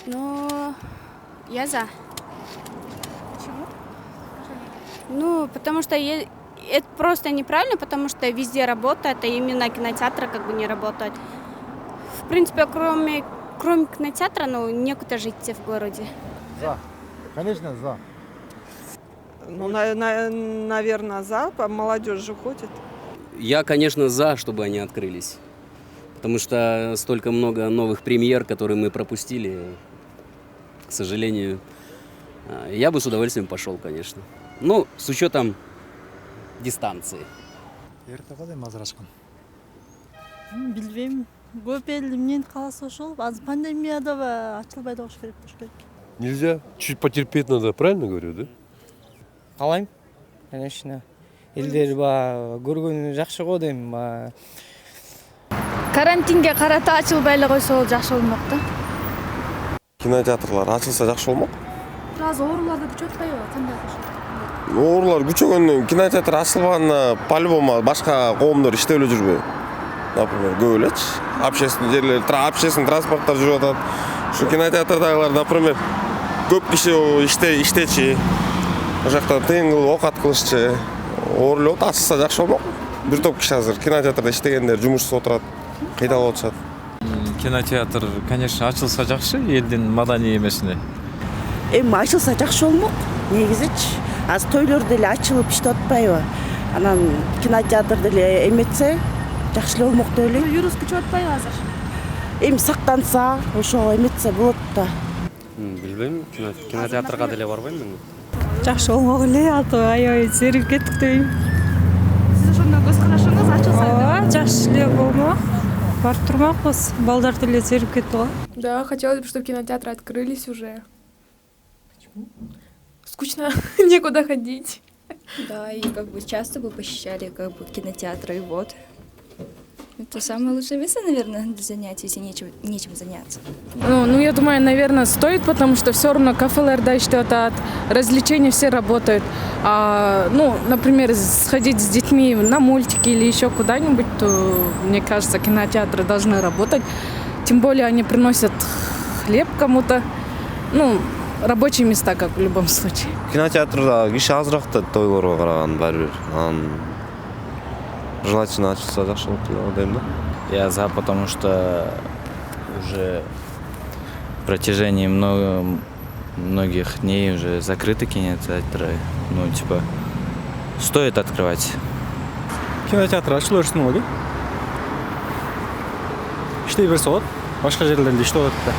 Ну, я за. Почему? Ну, потому что это просто неправильно, потому что везде работает, а именно кинотеатры как бы не работают. В принципе, кроме кинотеатра, ну, некуда жить в городе. За. Конечно, за. Ну, наверное, за. Молодежь же ходит. Я, конечно, за, чтобы они открылись. Потому что столько много новых премьер, которые мы пропустили, к сожалению. Я бы с удовольствием пошел, конечно. Ну, с учетом дистанции. Ерте ғой дейм азыр ашкан. Билбейм. Көп эл эмнени кааласа ошол. Азыр пандемияда ачылбай да болуш керек. Нельзя. Чуть потерпеть надо, правильно говорю, да? Каалайм, конечно. Элдер көргөнү жакшы го дейм. Карантинге карата ачылбай эле койсо жакшы болмок да. Кинотеатрлар ачылса жакшы болмок. Бир аз ооруларды күчөтпөйбү? Кандай кылышат? Оорулар күчөгөндөн кинотеатр ачылбаганда по-любому башка коомдор иштеп эле жүрбөйбү. Например, көп элечи. Общественный жерлер, общественный транспорттар жүрүп атат. Ушу кинотеатрдагылар, например, көп киши иштечи. Ошол жакта тыйын кылып оокат кылышчы. Оорулуп ачылса жакшы болмок. Бир топ киши азыр кинотеатрда иштегендер жумушсуз отурат, кыйдалып отушат. Кинотеатр, конечно, ачылса жакшы элдин маданий эмесине. Эми ачылса жакшы болмок. Негизичи азыр тойлор деле ачылып иштеп атпайбы? Анан кинотеатр деле эметсе жакшы эле болмок деп ойлойм. Вирус күчөп атпайбы азыр? Эми сактанса, ошого эметсе болот да. Билбейм, кинотеатрга деле барбайм мен. Жакшы болмок эле, аты аябай зерип кеттик дейм. Сиз ошондо көз карашыңыз ачылса? Ооба, жакшы эле болмок. Барып турмакпыз. Балдар деле зерип кетти го. Да, хотелось бы, чтобы кинотеатры открылись уже. Почему? Скучно, некуда ходить. Да, и как бы часто бы посещали как бы кинотеатры, и вот. Это самое лучшее место, наверное, для занятий, если нечем заняться. Ну, я думаю, наверное, стоит, потому что все равно кафелерда иштеп, развлечения все работают. Ну, например, сходить с детьми на мультики или еще куда-нибудь, то, мне кажется, кинотеатры должны работать. Тем более они приносят хлеб кому-то. Ну, рабочие места, как в любом случае. Кинотеатрда киши азыраак да тойлорго караган баары бир. Желательно ачылса жакшы болот дейм да. Я за, потому что уже в протяжении многих дней уже закрыты кинотеатры. Ну, типа, стоит открывать. Кинотеатр ачыла берсин болот. Иштей берсе болот. Башка жерлерде иштеп атат да.